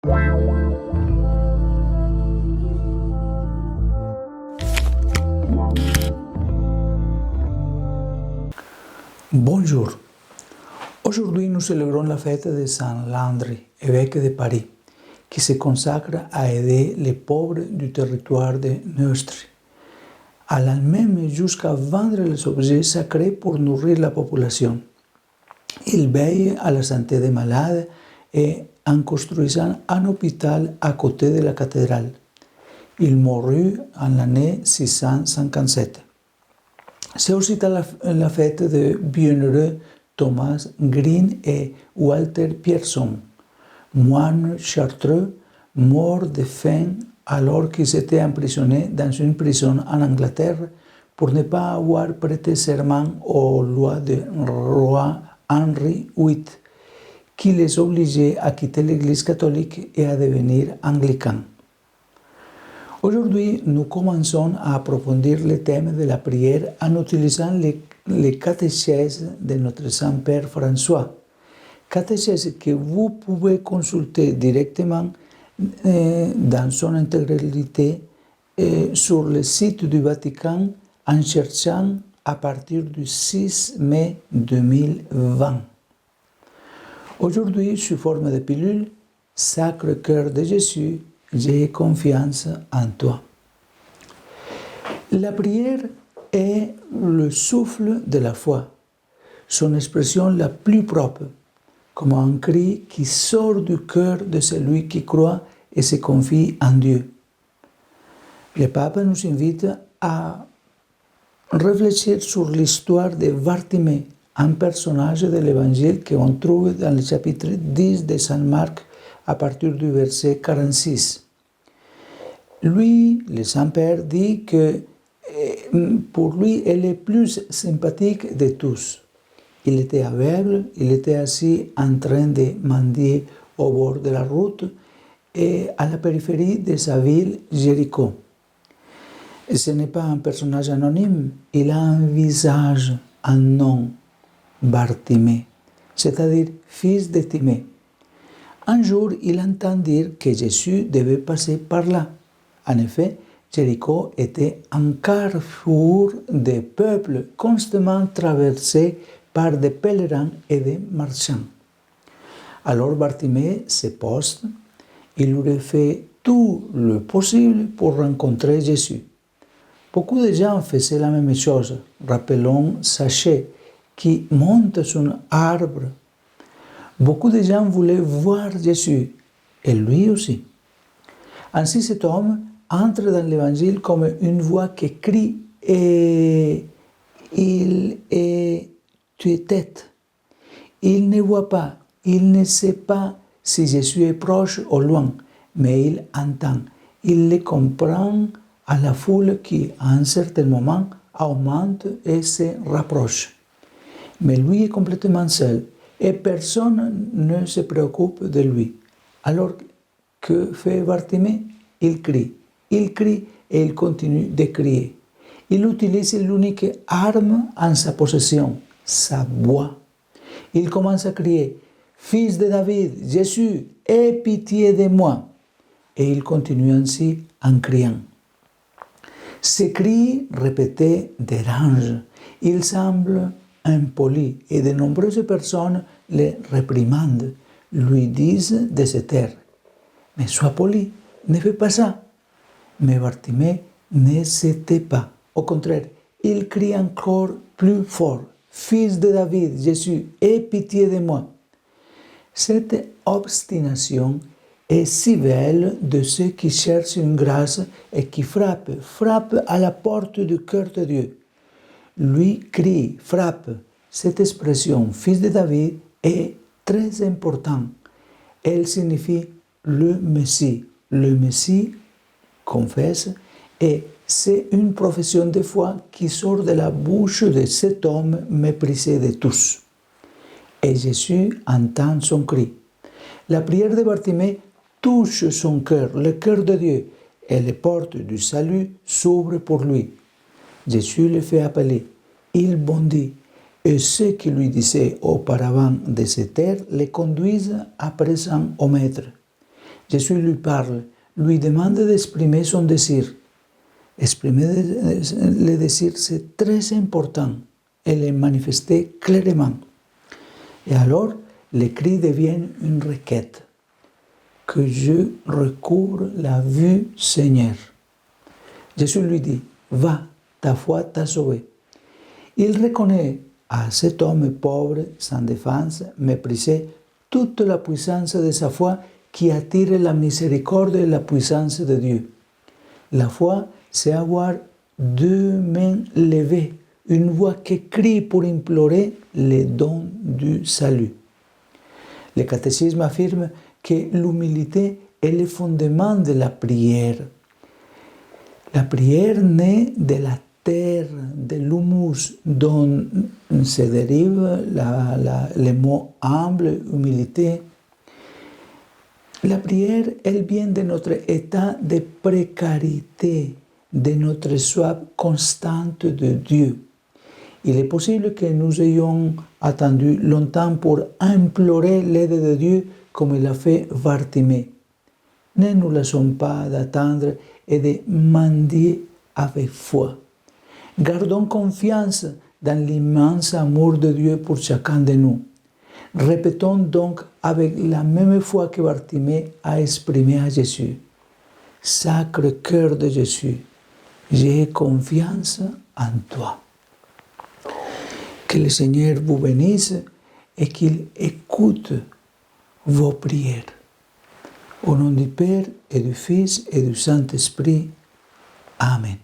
Bonjour. Aujourd'hui, nous célébrons la fête de Saint Landry, évêque de Paris, qui se consacre à aider les pauvres du territoire de Neustrie, allant même jusqu'à vendre les objets sacrés pour nourrir la population. Il veille à la santé des malades et en construisant un hôpital à côté de la cathédrale. Il mourut en l'année 657. C'est aussi la fête de bienheureux Thomas Green et Walter Pierson, moines chartreux morts de faim alors qu'ils étaient emprisonnés dans une prison en Angleterre pour ne pas avoir prêté serment aux lois du roi Henri VIII, qui les obligeait à quitter l'Église catholique et à devenir anglicans. Aujourd'hui, nous commençons à approfondir le thème de la prière en utilisant les catéchèses de notre Saint-Père François, catéchèse que vous pouvez consulter directement dans son intégralité sur le site du Vatican en cherchant à partir du 6 mai 2020. Aujourd'hui, sous forme de pilule, Sacre-Cœur de Jésus, j'ai confiance en toi. La prière est le souffle de la foi, son expression la plus propre, comme un cri qui sort du cœur de celui qui croit et se confie en Dieu. Le pape nous invite à réfléchir sur l'histoire de Bartimée, un personnage de l'Évangile qu'on trouve dans le chapitre 10 de Saint Marc à partir du verset 46. Lui, le Saint-Père, dit que pour lui, elle est plus sympathique de tous. Il était aveugle, il était assis en train de mendier au bord de la route et à la périphérie de sa ville, Jéricho. Et ce n'est pas un personnage anonyme, il a un visage, un nom, Bartimée, c'est-à-dire fils de Timée. Un jour, il entend dire que Jésus devait passer par là. En effet, Jéricho était un carrefour de peuples constamment traversé par des pèlerins et des marchands. Alors Bartimée se poste, il aurait fait tout le possible pour rencontrer Jésus. Beaucoup de gens faisaient la même chose. Rappelons Zachée, qui monte sur un arbre. Beaucoup de gens voulaient voir Jésus, et lui aussi. Ainsi, cet homme entre dans l'Évangile comme une voix qui crie et il est tue-tête. Il ne voit pas, il ne sait pas si Jésus est proche ou loin, mais il entend. Il le comprend à la foule qui, à un certain moment, augmente et se rapproche. Mais lui est complètement seul et personne ne se préoccupe de lui. Alors, que fait Bartimée? Il crie et il continue de crier. Il utilise l'unique arme en sa possession, sa voix. Il commence à crier « Fils de David, Jésus, aie pitié de moi !» Et il continue ainsi en criant. Ces cris répétés dérangent. Il semble impoli et de nombreuses personnes le réprimandent, lui disent de se taire. Mais sois poli, ne fais pas ça. Mais Bartimée ne se tait pas. Au contraire, il crie encore plus fort. Fils de David, Jésus, aie pitié de moi. Cette obstination est si belle de ceux qui cherchent une grâce et qui frappent à la porte du cœur de Dieu. Lui crie, frappe. Cette expression, fils de David, est très importante. Elle signifie le Messie. Le Messie, confesse, et c'est une profession de foi qui sort de la bouche de cet homme méprisé de tous. Et Jésus entend son cri. La prière de Bartimée touche son cœur, le cœur de Dieu, et les portes du salut s'ouvrent pour lui. Jésus le fait appeler. Il bondit, et ceux qui lui disaient auparavant de se taire le conduisent à présent au Maître. Jésus lui parle, lui demande d'exprimer son désir. Exprimer le désir, c'est très important et le manifester clairement. Et alors, le cri devient une requête. Que je recouvre la vue, Seigneur. Jésus lui dit, va, ta foi t'a sauvé. Il reconnaît à cet homme pauvre, sans défense, méprisé, toute la puissance de sa foi qui attire la miséricorde et la puissance de Dieu. La foi, c'est avoir deux mains levées, une voix qui crie pour implorer les dons du salut. Le catéchisme affirme que l'humilité est le fondement de la prière. La prière naît de la terre, de l'humus, dont se dérive le mot humble, humilité. La prière, elle vient de notre état de précarité, de notre soif constante de Dieu. Il est possible que nous ayons attendu longtemps pour implorer l'aide de Dieu comme il a fait Bartimée. Ne nous laissons pas d'attendre et de mendier avec foi. Gardons confiance dans l'immense amour de Dieu pour chacun de nous. Répétons donc avec la même foi que Bartimée a exprimé à Jésus. Sacre cœur de Jésus, j'ai confiance en toi. Que le Seigneur vous bénisse et qu'il écoute vos prières. Au nom du Père et du Fils et du Saint-Esprit. Amen.